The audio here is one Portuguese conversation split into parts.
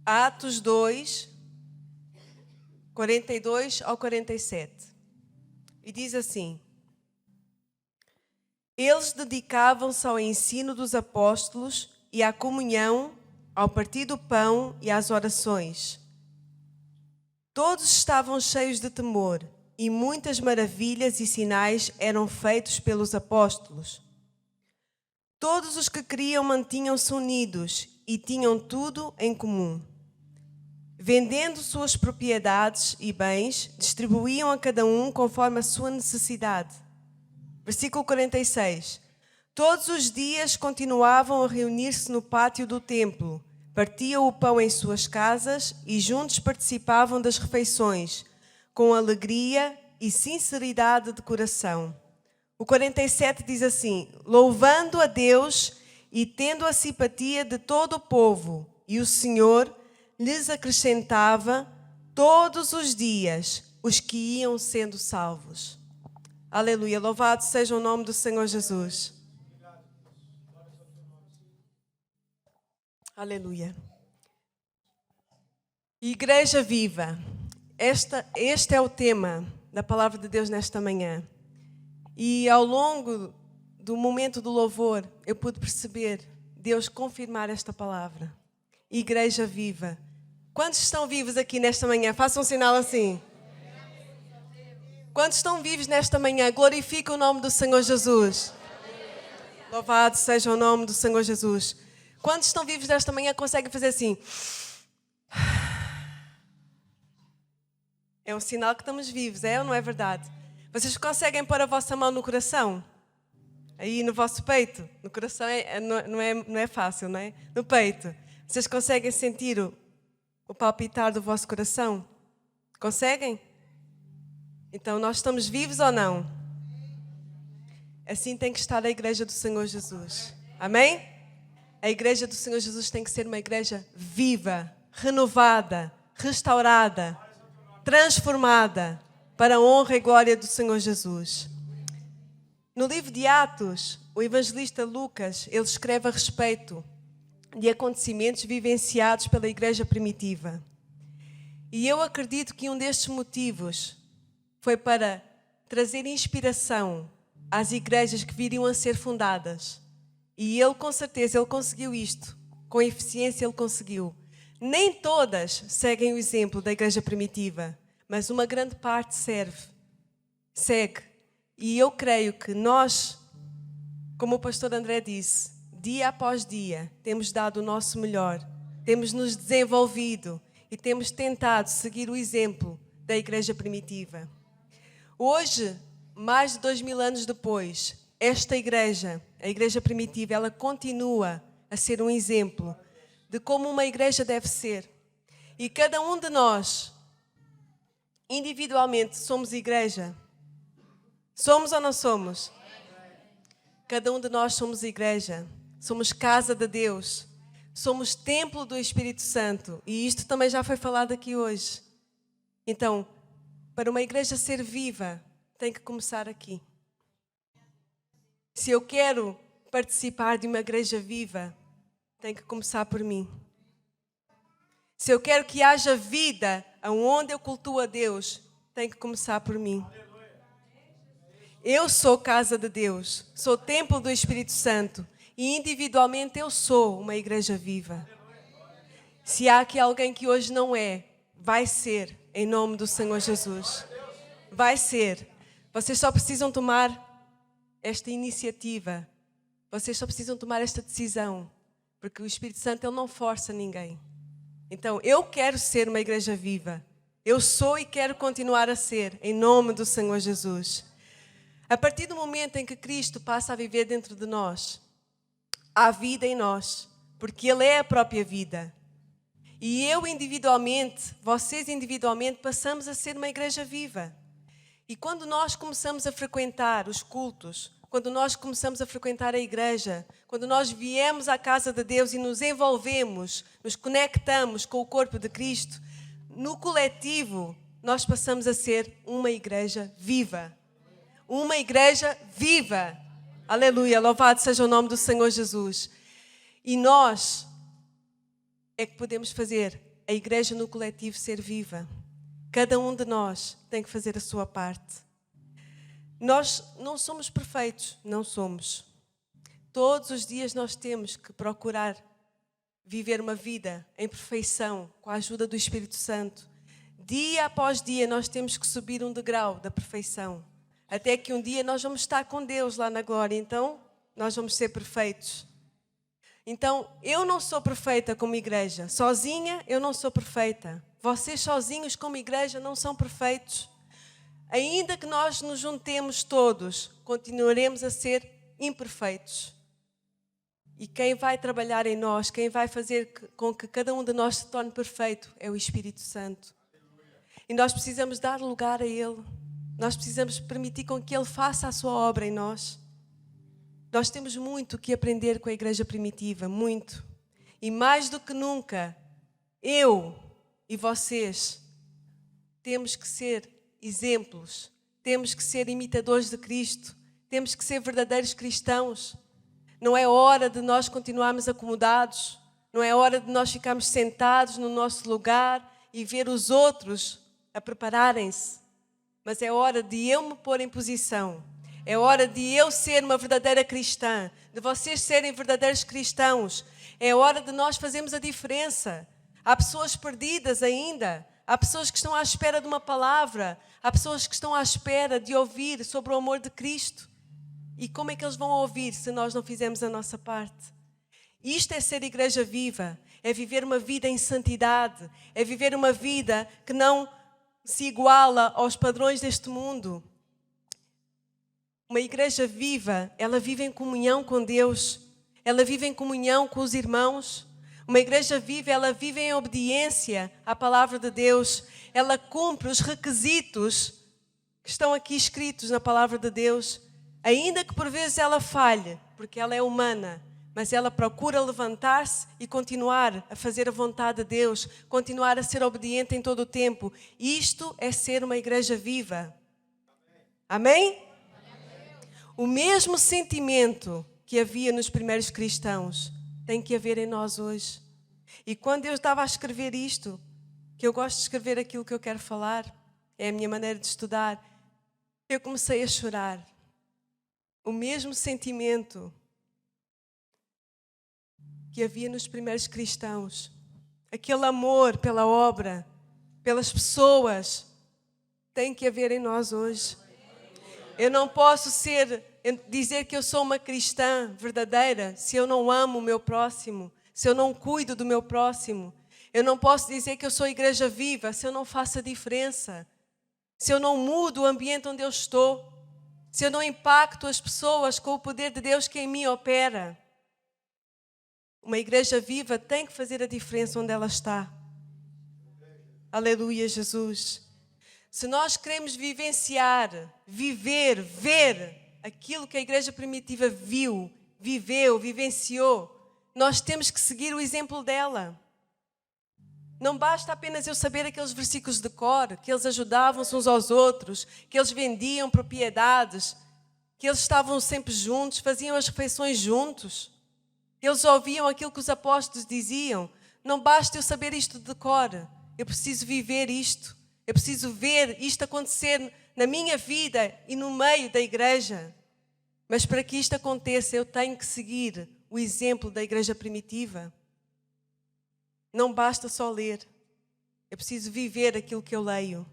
Atos 2, 42 ao 47. E diz assim: Eles dedicavam-se ao ensino dos apóstolos e à comunhão, ao partir do pão e às orações. Todos estavam cheios de temor, e muitas maravilhas e sinais eram feitos pelos apóstolos. Todos os que criam mantinham-se unidos e tinham tudo em comum. Vendendo suas propriedades e bens, distribuíam a cada um conforme a sua necessidade. Versículo 46. Todos os dias continuavam a reunir-se no pátio do templo, partiam o pão em suas casas e juntos participavam das refeições, com alegria e sinceridade de coração. O 47 diz assim: louvando a Deus e tendo a simpatia de todo o povo, e o Senhor lhes acrescentava todos os dias os que iam sendo salvos. Aleluia, louvado seja o nome do Senhor Jesus. Aleluia. Igreja viva. Este é o tema da palavra de Deus nesta manhã. E ao longo do momento do louvor, eu pude perceber Deus confirmar esta palavra. Igreja viva. Quantos estão vivos aqui nesta manhã? Façam um sinal assim. Quantos estão vivos nesta manhã? Glorifica o nome do Senhor Jesus. Louvado seja o nome do Senhor Jesus. Quantos estão vivos nesta manhã conseguem fazer assim? É um sinal que estamos vivos, é ou não é verdade? Vocês conseguem pôr a vossa mão no coração? Aí no vosso peito? No coração não é fácil, não é? No peito. Vocês conseguem sentir o palpitar do vosso coração? Conseguem? Então nós estamos vivos ou não? Assim tem que estar a igreja do Senhor Jesus. Amém? A igreja do Senhor Jesus tem que ser uma igreja viva, renovada, restaurada, transformada para a honra e glória do Senhor Jesus. No livro de Atos, o evangelista Lucas, ele escreve a respeito de acontecimentos vivenciados pela igreja primitiva. E eu acredito que um destes motivos foi para trazer inspiração às igrejas que viriam a ser fundadas. E ele, com certeza, ele conseguiu isto. Com eficiência, ele conseguiu. Nem todas seguem o exemplo da igreja primitiva, mas uma grande parte segue. E eu creio que nós, como o pastor André disse, dia após dia, temos dado o nosso melhor, temos nos desenvolvido e temos tentado seguir o exemplo da igreja primitiva. Hoje, mais de 2000 anos depois, esta igreja, a igreja primitiva, ela continua a ser um exemplo de como uma igreja deve ser. E cada um de nós, individualmente, somos igreja. Somos ou não somos? Cada um de nós somos igreja. Somos casa de Deus. Somos templo do Espírito Santo. E isto também já foi falado aqui hoje. Então, para uma igreja ser viva, tem que começar aqui. Se eu quero participar de uma igreja viva, tem que começar por mim. Se eu quero que haja vida aonde eu cultuo a Deus, tem que começar por mim. Eu sou casa de Deus, sou templo do Espírito Santo e individualmente eu sou uma igreja viva. Se há aqui alguém que hoje não é, vai ser, em nome do Senhor Jesus. Vai ser. Vocês só precisam tomar esta iniciativa. Vocês só precisam tomar esta decisão. Porque o Espírito Santo, ele não força ninguém. Então, eu quero ser uma igreja viva. Eu sou e quero continuar a ser, em nome do Senhor Jesus. A partir do momento em que Cristo passa a viver dentro de nós, há vida em nós, porque Ele é a própria vida. E eu individualmente, vocês individualmente, passamos a ser uma igreja viva. E quando nós começamos a frequentar os cultos, quando nós começamos a frequentar a igreja, quando nós viemos à casa de Deus e nos envolvemos, nos conectamos com o corpo de Cristo, no coletivo, nós passamos a ser uma igreja viva. Uma igreja viva. Aleluia, louvado seja o nome do Senhor Jesus. E nós é que podemos fazer a igreja no coletivo ser viva. Cada um de nós tem que fazer a sua parte. Nós não somos perfeitos, não somos. Todos os dias nós temos que procurar viver uma vida em perfeição, com a ajuda do Espírito Santo. Dia após dia nós temos que subir um degrau da perfeição. Até que um dia nós vamos estar com Deus lá na glória, então nós vamos ser perfeitos. Então, eu não sou perfeita como igreja. Sozinha, eu não sou perfeita. Vocês sozinhos como igreja não são perfeitos. Ainda que nós nos juntemos todos, continuaremos a ser imperfeitos. E quem vai trabalhar em nós, quem vai fazer com que cada um de nós se torne perfeito, é o Espírito Santo. E nós precisamos dar lugar a Ele. Nós precisamos permitir com que Ele faça a sua obra em nós. Nós temos muito que aprender com a igreja primitiva, muito. E mais do que nunca, eu e vocês temos que ser exemplos, temos que ser imitadores de Cristo, temos que ser verdadeiros cristãos. Não é hora de nós continuarmos acomodados, não é hora de nós ficarmos sentados no nosso lugar e ver os outros a prepararem-se, mas é hora de eu me pôr em posição. É hora de eu ser uma verdadeira cristã, de vocês serem verdadeiros cristãos. É hora de nós fazermos a diferença. Há pessoas perdidas ainda, há pessoas que estão à espera de uma palavra, há pessoas que estão à espera de ouvir sobre o amor de Cristo. E como é que eles vão ouvir se nós não fizermos a nossa parte? Isto é ser igreja viva, é viver uma vida em santidade, é viver uma vida que não se iguala aos padrões deste mundo. Uma igreja viva, ela vive em comunhão com Deus, ela vive em comunhão com os irmãos. Uma igreja viva, ela vive em obediência à palavra de Deus, ela cumpre os requisitos que estão aqui escritos na palavra de Deus, ainda que por vezes ela falhe, porque ela é humana, mas ela procura levantar-se e continuar a fazer a vontade de Deus, continuar a ser obediente em todo o tempo. Isto é ser uma igreja viva. Amém? O mesmo sentimento que havia nos primeiros cristãos tem que haver em nós hoje. E quando eu estava a escrever isto, que eu gosto de escrever aquilo que eu quero falar, é a minha maneira de estudar, eu comecei a chorar. O mesmo sentimento que havia nos primeiros cristãos, aquele amor pela obra, pelas pessoas, tem que haver em nós hoje. Eu não posso dizer que eu sou uma cristã verdadeira se eu não amo o meu próximo, se eu não cuido do meu próximo. Eu não posso dizer que eu sou igreja viva se eu não faço a diferença, se eu não mudo o ambiente onde eu estou, se eu não impacto as pessoas com o poder de Deus que em mim opera. Uma igreja viva tem que fazer a diferença onde ela está. Aleluia, Jesus. Se nós queremos vivenciar, viver, ver aquilo que a igreja primitiva viu, viveu, vivenciou, nós temos que seguir o exemplo dela. Não basta apenas eu saber aqueles versículos de cor, que eles ajudavam-se uns aos outros, que eles vendiam propriedades, que eles estavam sempre juntos, faziam as refeições juntos. Eles ouviam aquilo que os apóstolos diziam. Não basta eu saber isto de cor, eu preciso viver isto. Eu preciso ver isto acontecer na minha vida e no meio da igreja. Mas para que isto aconteça, eu tenho que seguir o exemplo da igreja primitiva. Não basta só ler. Eu preciso viver aquilo que eu leio,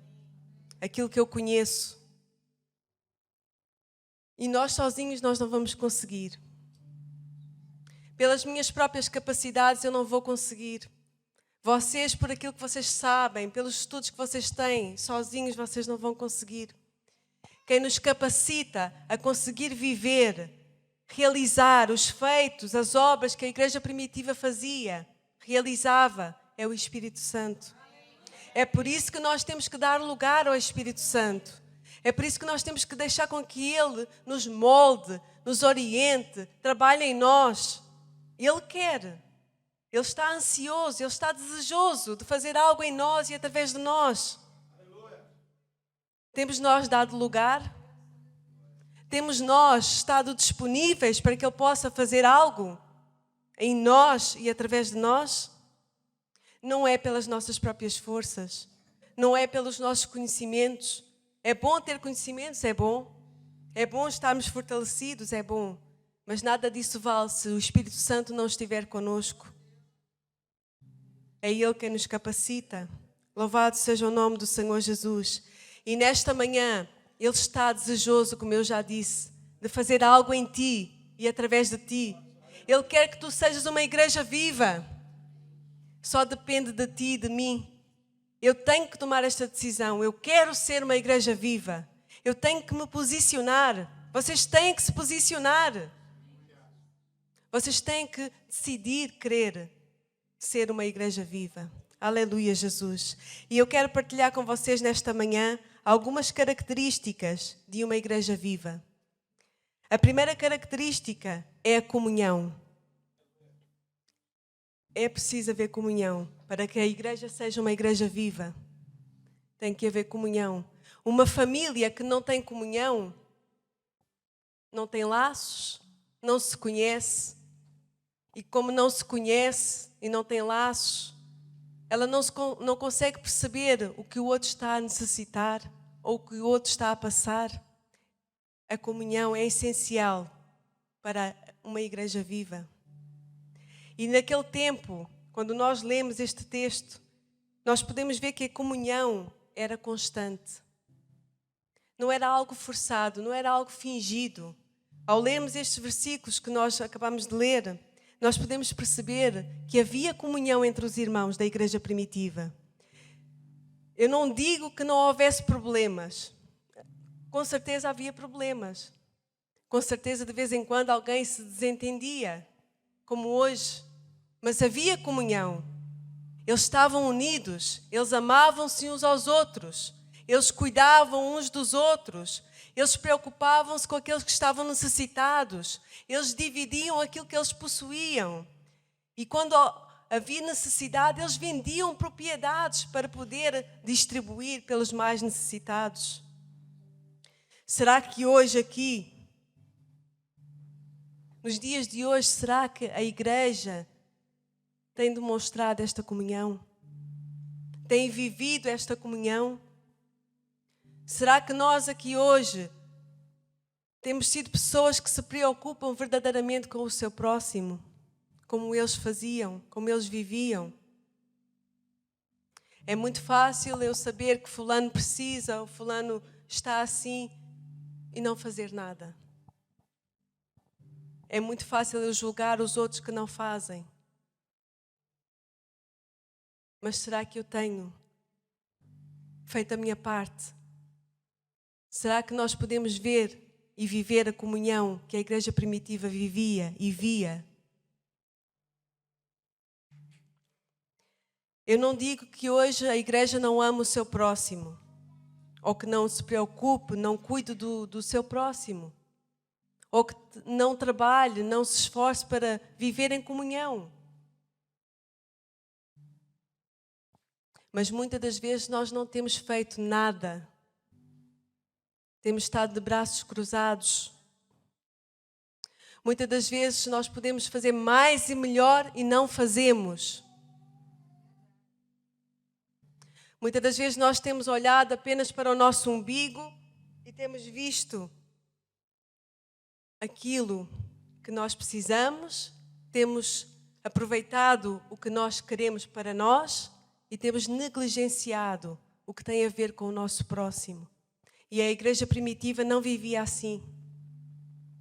aquilo que eu conheço. E nós sozinhos nós não vamos conseguir. Pelas minhas próprias capacidades eu não vou conseguir. Vocês, por aquilo que vocês sabem, pelos estudos que vocês têm, sozinhos vocês não vão conseguir. Quem nos capacita a conseguir viver, realizar os feitos, as obras que a igreja primitiva fazia, realizava, é o Espírito Santo. É por isso que nós temos que dar lugar ao Espírito Santo. É por isso que nós temos que deixar com que Ele nos molde, nos oriente, trabalhe em nós. Ele quer. Ele está ansioso, Ele está desejoso de fazer algo em nós e através de nós. Aleluia. Temos nós dado lugar? Temos nós estado disponíveis para que Ele possa fazer algo em nós e através de nós? Não é pelas nossas próprias forças, não é pelos nossos conhecimentos. É bom ter conhecimentos, é bom. É bom estarmos fortalecidos, é bom. Mas nada disso vale se o Espírito Santo não estiver conosco. É Ele quem nos capacita. Louvado seja o nome do Senhor Jesus. E nesta manhã, Ele está desejoso, como eu já disse, de fazer algo em ti e através de ti. Ele quer que tu sejas uma igreja viva. Só depende de ti e de mim. Eu tenho que tomar esta decisão. Eu quero ser uma igreja viva. Eu tenho que me posicionar. Vocês têm que se posicionar. Vocês têm que decidir querer ser uma igreja viva. Aleluia, Jesus. E eu quero partilhar com vocês nesta manhã algumas características de uma igreja viva. A primeira característica é a comunhão. É preciso haver comunhão para que a igreja seja uma igreja viva. Tem que haver comunhão. Uma família que não tem comunhão, não tem laços, não se conhece. E como não se conhece e não tem laços, ela não consegue perceber o que o outro está a necessitar ou o que o outro está a passar. A comunhão é essencial para uma igreja viva. E naquele tempo, quando nós lemos este texto, nós podemos ver que a comunhão era constante. Não era algo forçado, não era algo fingido. Ao lermos estes versículos que nós acabamos de ler, nós podemos perceber que havia comunhão entre os irmãos da igreja primitiva. Eu não digo que não houvesse problemas. Com certeza havia problemas. Com certeza de vez em quando alguém se desentendia, como hoje. Mas havia comunhão. Eles estavam unidos, eles amavam-se uns aos outros, eles cuidavam uns dos outros, eles preocupavam-se com aqueles que estavam necessitados, eles dividiam aquilo que eles possuíam. E quando havia necessidade, eles vendiam propriedades para poder distribuir pelos mais necessitados. Será que hoje aqui, nos dias de hoje, será que a igreja tem demonstrado esta comunhão? Tem vivido esta comunhão? Será que nós aqui hoje temos sido pessoas que se preocupam verdadeiramente com o seu próximo? Como eles faziam, como eles viviam? É muito fácil eu saber que fulano precisa ou fulano está assim e não fazer nada. É muito fácil eu julgar os outros que não fazem. Mas será que eu tenho feito a minha parte? Será que nós podemos ver e viver a comunhão que a igreja primitiva vivia e via? Eu não digo que hoje a igreja não ama o seu próximo, ou que não se preocupe, não cuide do seu próximo, ou que não trabalhe, não se esforce para viver em comunhão. Mas muitas das vezes nós não temos feito nada. Temos estado de braços cruzados. Muitas das vezes nós podemos fazer mais e melhor e não fazemos. Muitas das vezes nós temos olhado apenas para o nosso umbigo e temos visto aquilo que nós precisamos, temos aproveitado o que nós queremos para nós e temos negligenciado o que tem a ver com o nosso próximo. E a igreja primitiva não vivia assim.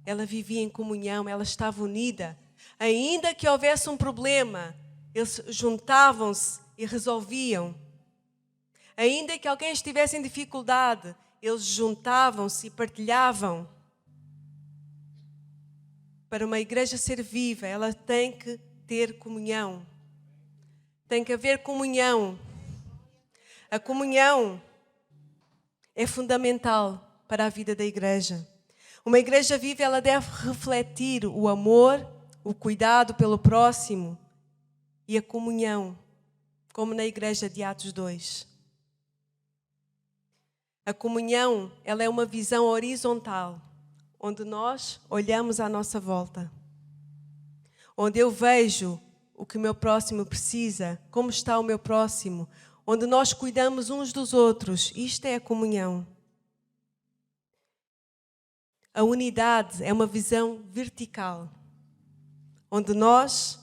Ela vivia em comunhão, ela estava unida. Ainda que houvesse um problema, eles juntavam-se e resolviam. Ainda que alguém estivesse em dificuldade, eles juntavam-se e partilhavam. Para uma igreja ser viva, ela tem que ter comunhão. Tem que haver comunhão. A comunhão é fundamental para a vida da igreja. Uma igreja viva, ela deve refletir o amor, o cuidado pelo próximo e a comunhão, como na igreja de Atos 2. A comunhão, ela é uma visão horizontal, onde nós olhamos à nossa volta. Onde eu vejo o que o meu próximo precisa, como está o meu próximo, onde nós cuidamos uns dos outros. Isto é a comunhão. A unidade é uma visão vertical, onde nós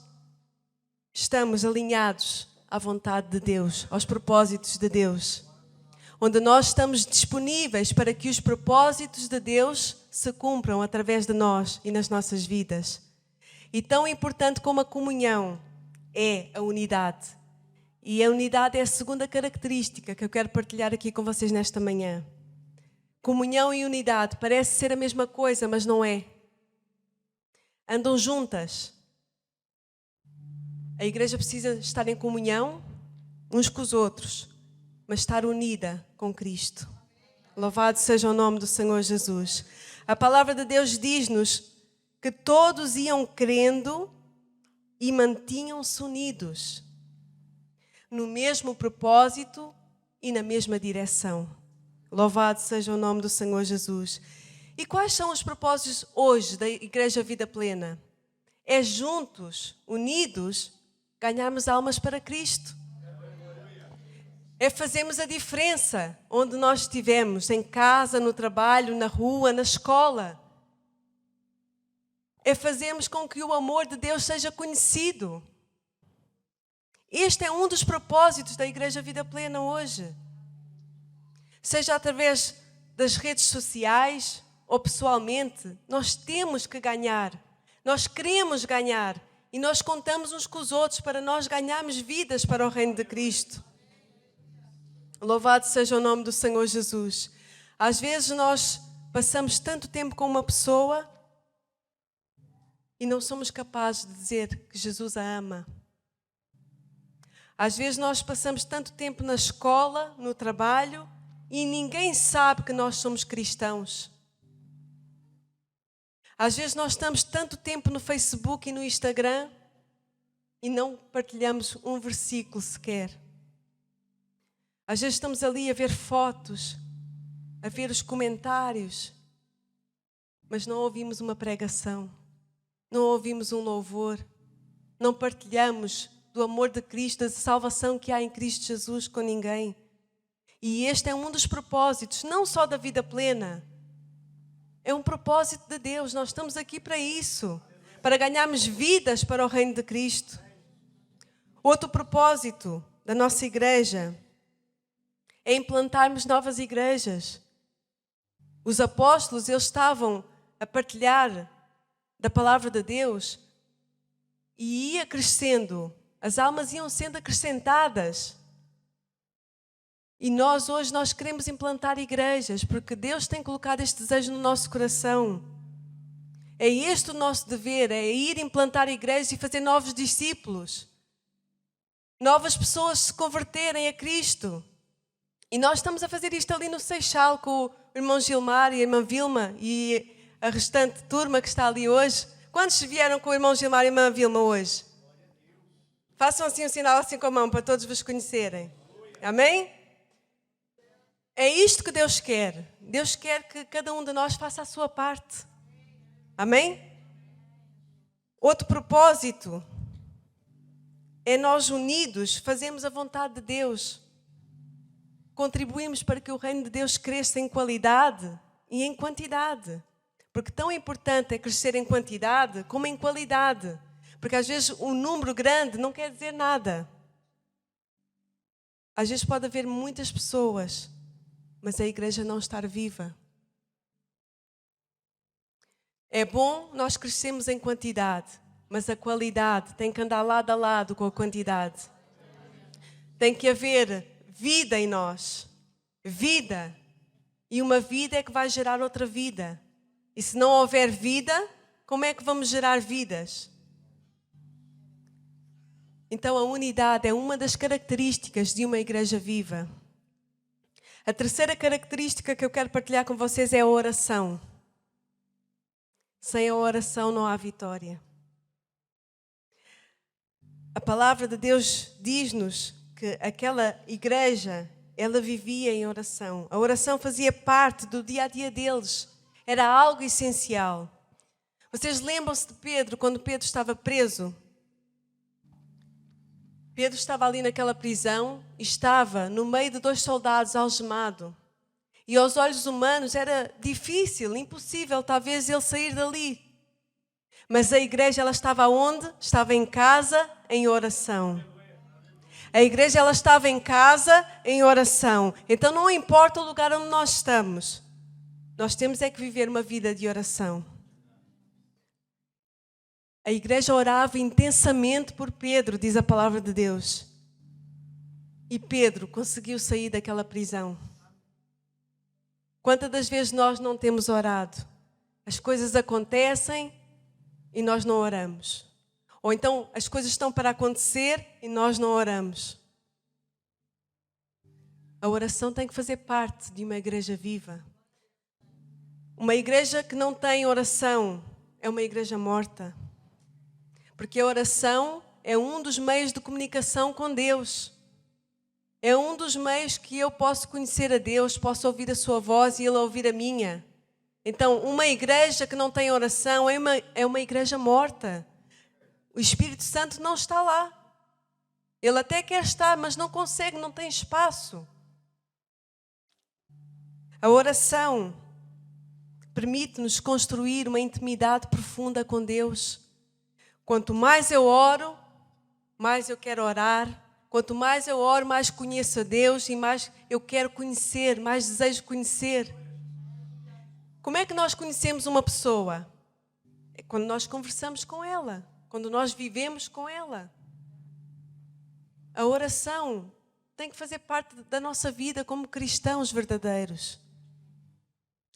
estamos alinhados à vontade de Deus, aos propósitos de Deus. Onde nós estamos disponíveis para que os propósitos de Deus se cumpram através de nós e nas nossas vidas. E tão importante como a comunhão é a unidade. E a unidade é a segunda característica que eu quero partilhar aqui com vocês nesta manhã. Comunhão e unidade parece ser a mesma coisa, mas não é. Andam juntas. A igreja precisa estar em comunhão uns com os outros, mas estar unida com Cristo. Louvado seja o nome do Senhor Jesus. A palavra de Deus diz-nos que todos iam crendo e mantinham-se unidos no mesmo propósito e na mesma direção. Louvado seja o nome do Senhor Jesus. E quais são os propósitos hoje da Igreja Vida Plena? É juntos, unidos, ganharmos almas para Cristo. É fazermos a diferença onde nós estivermos, em casa, no trabalho, na rua, na escola. É fazermos com que o amor de Deus seja conhecido. Este é um dos propósitos da Igreja Vida Plena hoje. Seja através das redes sociais ou pessoalmente, nós temos que ganhar. Nós queremos ganhar e nós contamos uns com os outros para nós ganharmos vidas para o reino de Cristo. Louvado seja o nome do Senhor Jesus. Às vezes nós passamos tanto tempo com uma pessoa e não somos capazes de dizer que Jesus a ama. Às vezes nós passamos tanto tempo na escola, no trabalho, e ninguém sabe que nós somos cristãos. Às vezes nós estamos tanto tempo no Facebook e no Instagram e não partilhamos um versículo sequer. Às vezes estamos ali a ver fotos, a ver os comentários, mas não ouvimos uma pregação, não ouvimos um louvor, não partilhamos do amor de Cristo, da salvação que há em Cristo Jesus com ninguém. E este é um dos propósitos, não só da vida plena, é um propósito de Deus. Nós estamos aqui para isso, para ganharmos vidas para o reino de Cristo. Outro propósito da nossa igreja é implantarmos novas igrejas. Os apóstolos, eles estavam a partilhar da palavra de Deus e ia crescendo, as almas iam sendo acrescentadas. E nós hoje queremos implantar igrejas, porque Deus tem colocado este desejo no nosso coração. É este o nosso dever, é ir implantar igrejas e fazer novos discípulos. Novas pessoas se converterem a Cristo. E nós estamos a fazer isto ali no Seixal com o irmão Gilmar e a irmã Vilma e a restante turma que está ali hoje. Quantos vieram com o irmão Gilmar e a irmã Vilma hoje? Façam assim um sinal assim com a mão para todos vos conhecerem. Amém? É isto que Deus quer. Deus quer que cada um de nós faça a sua parte. Amém? Outro propósito é nós unidos fazemos a vontade de Deus. Contribuímos para que o reino de Deus cresça em qualidade e em quantidade. Porque tão importante é crescer em quantidade como em qualidade. Porque às vezes um número grande não quer dizer nada. Às vezes pode haver muitas pessoas, mas a igreja não estar viva. É bom nós crescermos em quantidade, mas a qualidade tem que andar lado a lado com a quantidade. Tem que haver vida em nós. Vida. E uma vida é que vai gerar outra vida. E se não houver vida, como é que vamos gerar vidas? Então a unidade é uma das características de uma igreja viva. A terceira característica que eu quero partilhar com vocês é a oração. Sem a oração não há vitória. A palavra de Deus diz-nos que aquela igreja, ela vivia em oração. A oração fazia parte do dia a dia deles. Era algo essencial. Vocês lembram-se de Pedro, quando Pedro estava preso? Pedro estava ali naquela prisão e estava no meio de 2 soldados algemado. E aos olhos humanos era difícil, impossível talvez ele sair dali. Mas a igreja, ela estava onde? Estava em casa, em oração. A igreja, ela estava em casa, em oração. Então não importa o lugar onde nós estamos, nós temos é que viver uma vida de oração. A igreja orava intensamente por Pedro, diz a palavra de Deus. E Pedro conseguiu sair daquela prisão. Quantas das vezes nós não temos orado? As coisas acontecem e nós não oramos. Ou então as coisas estão para acontecer e nós não oramos. A oração tem que fazer parte de uma igreja viva. Uma igreja que não tem oração é uma igreja morta. Porque a oração é um dos meios de comunicação com Deus. É um dos meios que eu posso conhecer a Deus, posso ouvir a sua voz e Ele ouvir a minha. Então, uma igreja que não tem oração é uma igreja morta. O Espírito Santo não está lá. Ele até quer estar, mas não consegue, não tem espaço. A oração permite-nos construir uma intimidade profunda com Deus. Quanto mais eu oro, mais eu quero orar. Quanto mais eu oro, mais conheço a Deus e mais eu quero conhecer, mais desejo conhecer. Como é que nós conhecemos uma pessoa? É quando nós conversamos com ela, quando nós vivemos com ela. A oração tem que fazer parte da nossa vida como cristãos verdadeiros.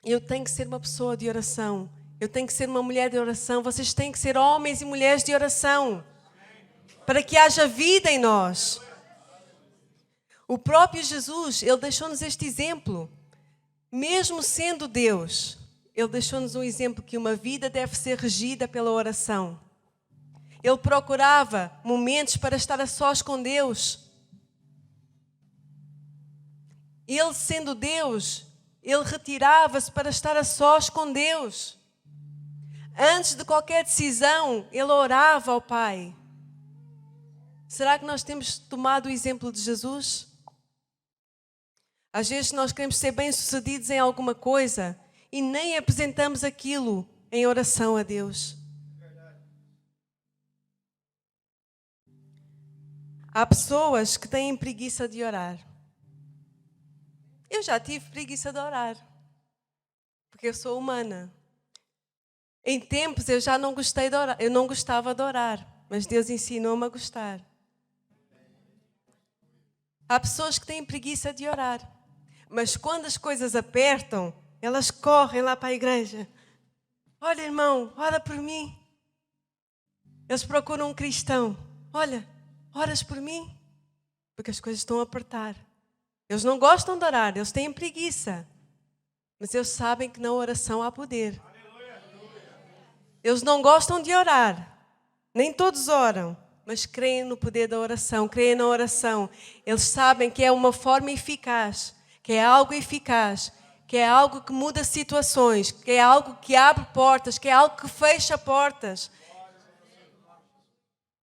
Eu tenho que ser uma pessoa de oração. Eu tenho que ser uma mulher de oração. Vocês têm que ser homens e mulheres de oração. Para que haja vida em nós. O próprio Jesus, Ele deixou-nos este exemplo. Mesmo sendo Deus, Ele deixou-nos um exemplo que uma vida deve ser regida pela oração. Ele procurava momentos para estar a sós com Deus. Ele sendo Deus, Ele retirava-se para estar a sós com Deus. Antes de qualquer decisão, Ele orava ao Pai. Será que nós temos tomado o exemplo de Jesus? Às vezes nós queremos ser bem-sucedidos em alguma coisa e nem apresentamos aquilo em oração a Deus. Há pessoas que têm preguiça de orar. Eu já tive preguiça de orar, porque eu sou humana. Em tempos eu já não gostei de orar, eu não gostava de orar, mas Deus ensinou-me a gostar. Há pessoas que têm preguiça de orar, mas quando as coisas apertam, elas correm lá para a igreja. Olha, irmão, ora por mim. Eles procuram um cristão. Olha, oras por mim? Porque as coisas estão a apertar. Eles não gostam de orar, eles têm preguiça. Mas eles sabem que na oração há poder. Eles não gostam de orar. Nem todos oram, mas creem no poder da oração, creem na oração. Eles sabem que é uma forma eficaz, que é algo eficaz, que é algo que muda situações, que é algo que abre portas, que é algo que fecha portas.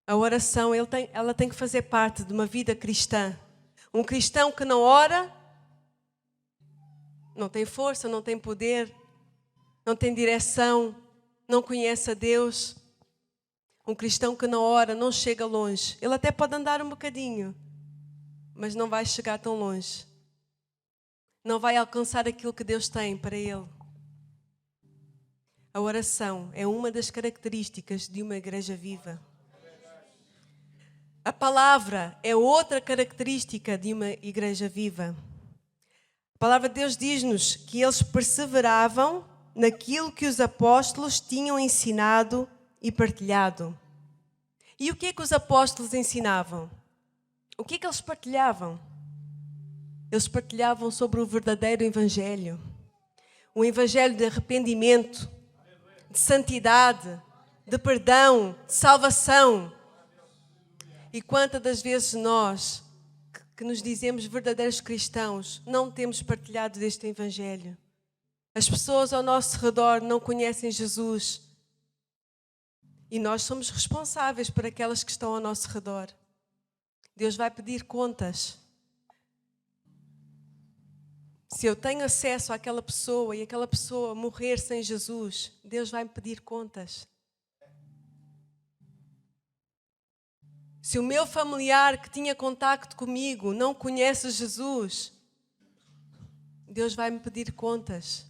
A oração, ela tem que fazer parte de uma vida cristã. Um cristão que não ora, não tem força, não tem poder, não tem direção, não conhece a Deus. Um cristão que não ora não chega longe. Ele até pode andar um bocadinho, mas não vai chegar tão longe. Não vai alcançar aquilo que Deus tem para ele. A oração é uma das características de uma igreja viva. A palavra é outra característica de uma igreja viva. A palavra de Deus diz-nos que eles perseveravam naquilo que os apóstolos tinham ensinado e partilhado. E o que é que os apóstolos ensinavam? O que é que eles partilhavam? Eles partilhavam sobre o verdadeiro evangelho. O evangelho de arrependimento, de santidade, de perdão, de salvação. E quantas das vezes nós, que nos dizemos verdadeiros cristãos, não temos partilhado deste evangelho? As pessoas ao nosso redor não conhecem Jesus. E nós somos responsáveis por aquelas que estão ao nosso redor. Deus vai pedir contas. Se eu tenho acesso àquela pessoa e aquela pessoa morrer sem Jesus, Deus vai me pedir contas. Se o meu familiar que tinha contacto comigo não conhece Jesus, Deus vai me pedir contas.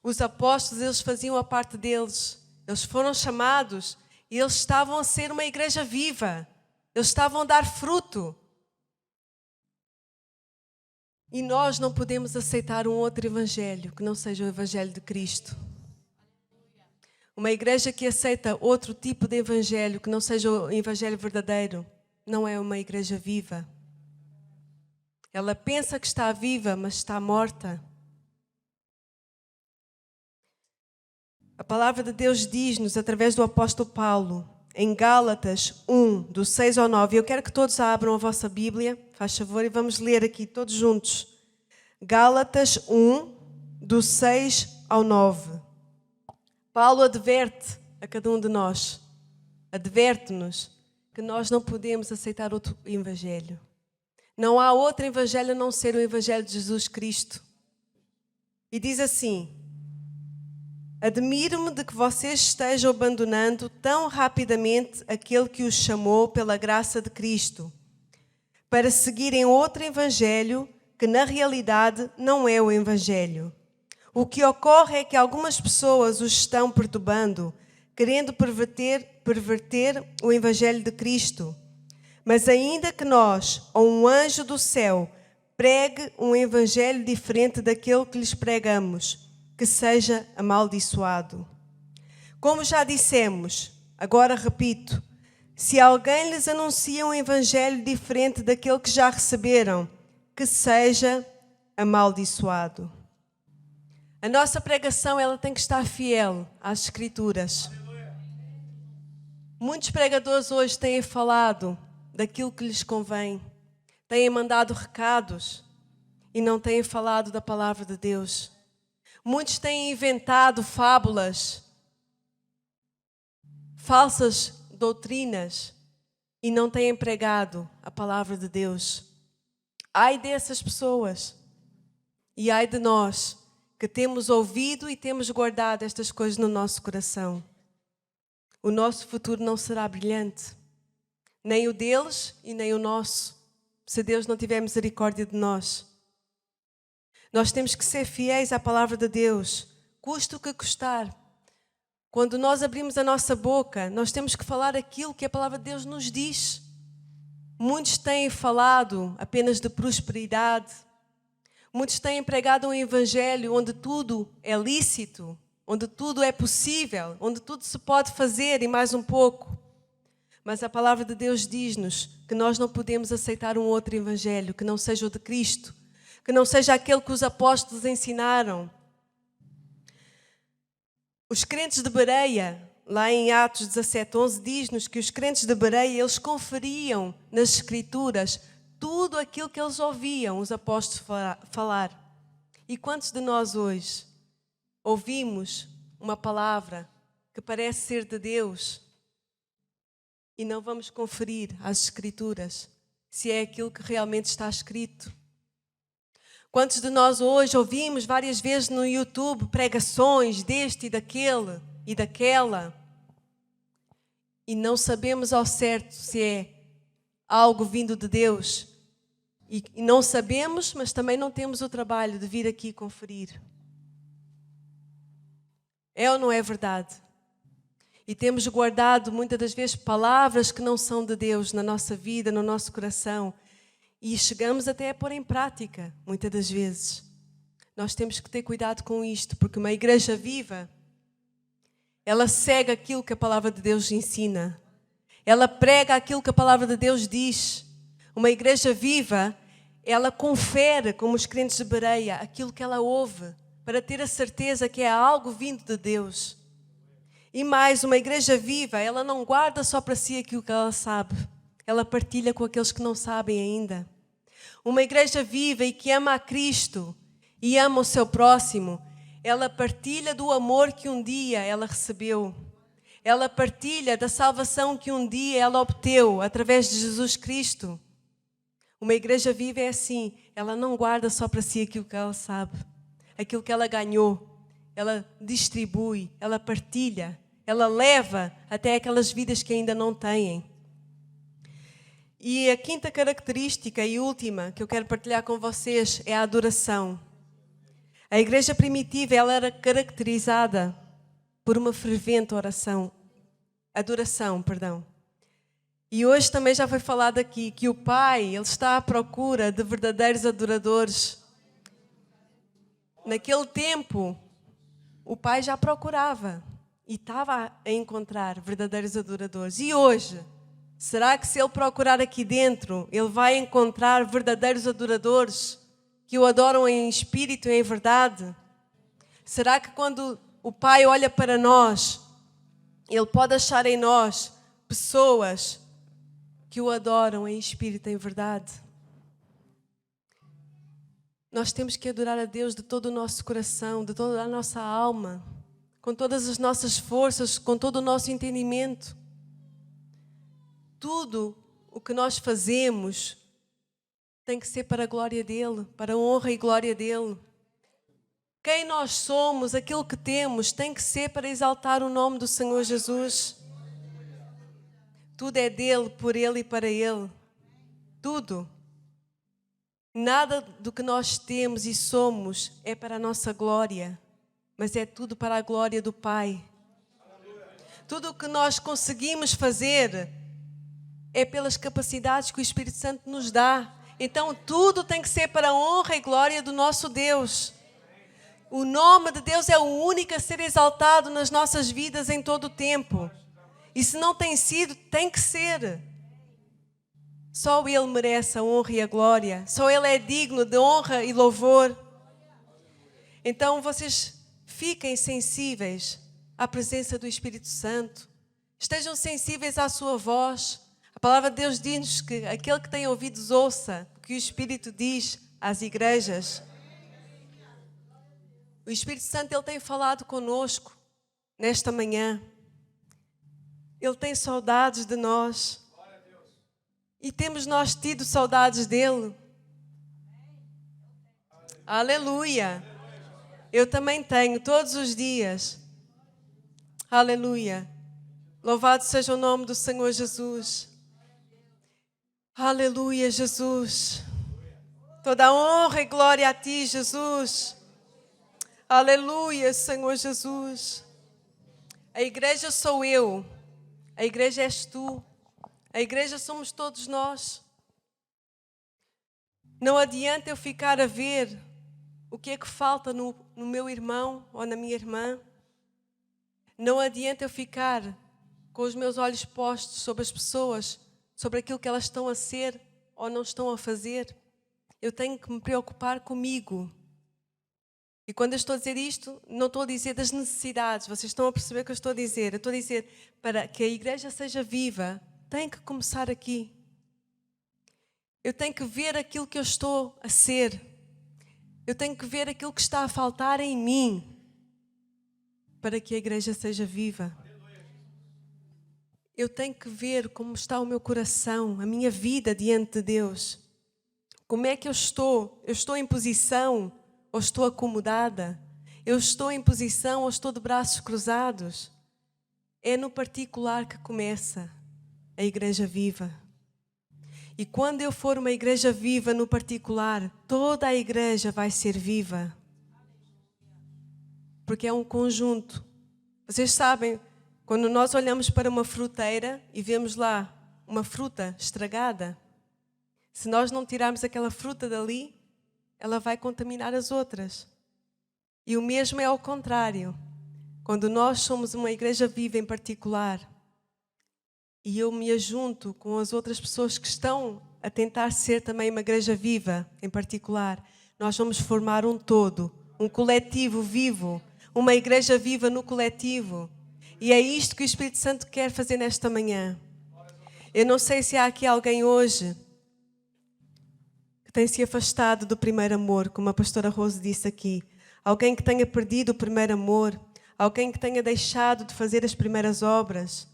Os apóstolos, eles faziam a parte deles. Eles foram chamados e eles estavam a ser uma igreja viva. Eles estavam a dar fruto. E nós não podemos aceitar um outro evangelho que não seja o evangelho de Cristo. Uma igreja que aceita outro tipo de evangelho que não seja o evangelho verdadeiro não é uma igreja viva. Ela pensa que está viva, mas está morta. A palavra de Deus diz-nos, através do apóstolo Paulo, em Gálatas 1, do 6 ao 9. Eu quero que todos abram a vossa Bíblia, faz favor, e vamos ler aqui todos juntos. Gálatas 1, do 6 ao 9. Paulo adverte a cada um de nós, adverte-nos que nós não podemos aceitar outro evangelho. Não há outro evangelho a não ser o evangelho de Jesus Cristo. E diz assim: admiro-me de que vocês estejam abandonando tão rapidamente aquele que os chamou pela graça de Cristo, para seguirem outro evangelho que na realidade não é o evangelho. O que ocorre é que algumas pessoas os estão perturbando, querendo perverter o evangelho de Cristo. Mas ainda que nós, ou um anjo do céu, pregue um evangelho diferente daquele que lhes pregamos, que seja amaldiçoado. Como já dissemos, agora repito, se alguém lhes anuncia um evangelho diferente daquele que já receberam, que seja amaldiçoado. A nossa pregação, ela tem que estar fiel às Escrituras. Muitos pregadores hoje têm falado daquilo que lhes convém, têm mandado recados e não têm falado da palavra de Deus. Muitos têm inventado fábulas, falsas doutrinas e não têm pregado a palavra de Deus. Ai dessas pessoas e ai de nós que temos ouvido e temos guardado estas coisas no nosso coração. O nosso futuro não será brilhante, nem o deles e nem o nosso, se Deus não tiver misericórdia de nós. Nós temos que ser fiéis à palavra de Deus, custe o que custar. Quando nós abrimos a nossa boca, nós temos que falar aquilo que a palavra de Deus nos diz. Muitos têm falado apenas de prosperidade. Muitos têm pregado um evangelho onde tudo é lícito, onde tudo é possível, onde tudo se pode fazer e mais um pouco. Mas a palavra de Deus diz-nos que nós não podemos aceitar um outro evangelho que não seja o de Cristo, que não seja aquele que os apóstolos ensinaram. Os crentes de Bereia, lá em Atos 17:11, diz-nos que os crentes de Bereia, eles conferiam nas Escrituras tudo aquilo que eles ouviam os apóstolos falar. E quantos de nós hoje ouvimos uma palavra que parece ser de Deus e não vamos conferir às Escrituras se é aquilo que realmente está escrito? Quantos de nós hoje ouvimos várias vezes no YouTube pregações deste e daquele e daquela e não sabemos ao certo se é algo vindo de Deus? E não sabemos, mas também não temos o trabalho de vir aqui conferir. É ou não é verdade? E temos guardado muitas das vezes palavras que não são de Deus na nossa vida, no nosso coração. E chegamos até a pôr em prática, muitas das vezes. Nós temos que ter cuidado com isto, porque uma igreja viva, ela segue aquilo que a palavra de Deus ensina. Ela prega aquilo que a palavra de Deus diz. Uma igreja viva, ela confere, como os crentes de Bereia, aquilo que ela ouve, para ter a certeza que é algo vindo de Deus. E mais, uma igreja viva, ela não guarda só para si aquilo que ela sabe. Ela partilha com aqueles que não sabem ainda. Uma igreja viva e que ama a Cristo e ama o seu próximo, ela partilha do amor que um dia ela recebeu. Ela partilha da salvação que um dia ela obteve através de Jesus Cristo. Uma igreja viva é assim, ela não guarda só para si aquilo que ela sabe, aquilo que ela ganhou. Ela distribui, ela partilha, ela leva até aquelas vidas que ainda não têm. E a quinta característica e última que eu quero partilhar com vocês é a adoração. A igreja primitiva, ela era caracterizada por uma fervente adoração. E hoje também já foi falado aqui que o Pai, Ele está à procura de verdadeiros adoradores. Naquele tempo, o Pai já procurava e estava a encontrar verdadeiros adoradores. E hoje, será que se Ele procurar aqui dentro, Ele vai encontrar verdadeiros adoradores que o adoram em espírito e em verdade? Será que quando o Pai olha para nós, Ele pode achar em nós pessoas que o adoram em espírito e em verdade? Nós temos que adorar a Deus de todo o nosso coração, de toda a nossa alma, com todas as nossas forças, com todo o nosso entendimento. Tudo o que nós fazemos tem que ser para a glória dEle, para a honra e glória dEle. Quem nós somos, aquilo que temos, tem que ser para exaltar o nome do Senhor Jesus. Tudo é dEle, por Ele e para Ele. Tudo. Nada do que nós temos e somos é para a nossa glória, mas é tudo para a glória do Pai. Tudo o que nós conseguimos fazer é pelas capacidades que o Espírito Santo nos dá. Então tudo tem que ser para a honra e glória do nosso Deus. O nome de Deus é o único a ser exaltado nas nossas vidas em todo o tempo. E se não tem sido, tem que ser. Só Ele merece a honra e a glória. Só Ele é digno de honra e louvor. Então vocês fiquem sensíveis à presença do Espírito Santo. Estejam sensíveis à sua voz. A palavra de Deus diz-nos que aquele que tem ouvidos ouça o que o Espírito diz às igrejas. O Espírito Santo, Ele tem falado conosco nesta manhã. Ele tem saudades de nós. E temos nós tido saudades dEle. Aleluia. Eu também tenho, todos os dias. Aleluia. Louvado seja o nome do Senhor Jesus. Aleluia, Jesus. Toda a honra e glória a Ti, Jesus. Aleluia, Senhor Jesus. A igreja sou eu. A igreja és Tu. A igreja somos todos nós. Não adianta eu ficar a ver o que é que falta no meu irmão ou na minha irmã. Não adianta eu ficar com os meus olhos postos sobre as pessoas, sobre aquilo que elas estão a ser ou não estão a fazer. Eu tenho que me preocupar comigo. E quando eu estou a dizer isto, não estou a dizer das necessidades. Vocês estão a perceber o que eu estou a dizer. Eu estou a dizer, para que a igreja seja viva, tem que começar aqui. Eu tenho que ver aquilo que eu estou a ser. Eu tenho que ver aquilo que está a faltar em mim para que a igreja seja viva. Eu tenho que ver como está o meu coração, a minha vida diante de Deus. Como é que eu estou? Eu estou em posição ou estou acomodada? Eu estou em posição ou estou de braços cruzados? É no particular que começa a igreja viva. E quando eu for uma igreja viva no particular, toda a igreja vai ser viva. Porque é um conjunto. Vocês sabem, quando nós olhamos para uma fruteira e vemos lá uma fruta estragada, se nós não tirarmos aquela fruta dali, ela vai contaminar as outras. E o mesmo é ao contrário. Quando nós somos uma igreja viva em particular, e eu me ajunto com as outras pessoas que estão a tentar ser também uma igreja viva em particular, nós vamos formar um todo, um coletivo vivo, uma igreja viva no coletivo. E é isto que o Espírito Santo quer fazer nesta manhã. Eu não sei se há aqui alguém hoje que tem se afastado do primeiro amor, como a pastora Rose disse aqui. Alguém que tenha perdido o primeiro amor. alguém que tenha deixado de fazer as primeiras obras.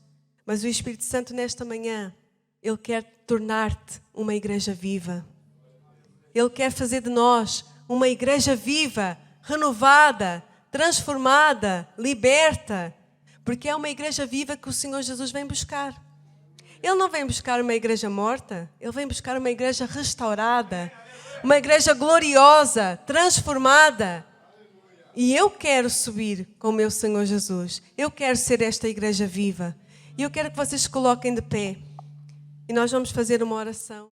Mas o Espírito Santo nesta manhã, Ele quer tornar-te uma igreja viva. Ele quer fazer de nós uma igreja viva, renovada, transformada, liberta. Porque é uma igreja viva que o Senhor Jesus vem buscar. Ele não vem buscar uma igreja morta, Ele vem buscar uma igreja restaurada, uma igreja gloriosa, transformada. E eu quero subir com o meu Senhor Jesus. Eu quero ser esta igreja viva. E eu quero que vocês se coloquem de pé. E nós vamos fazer uma oração.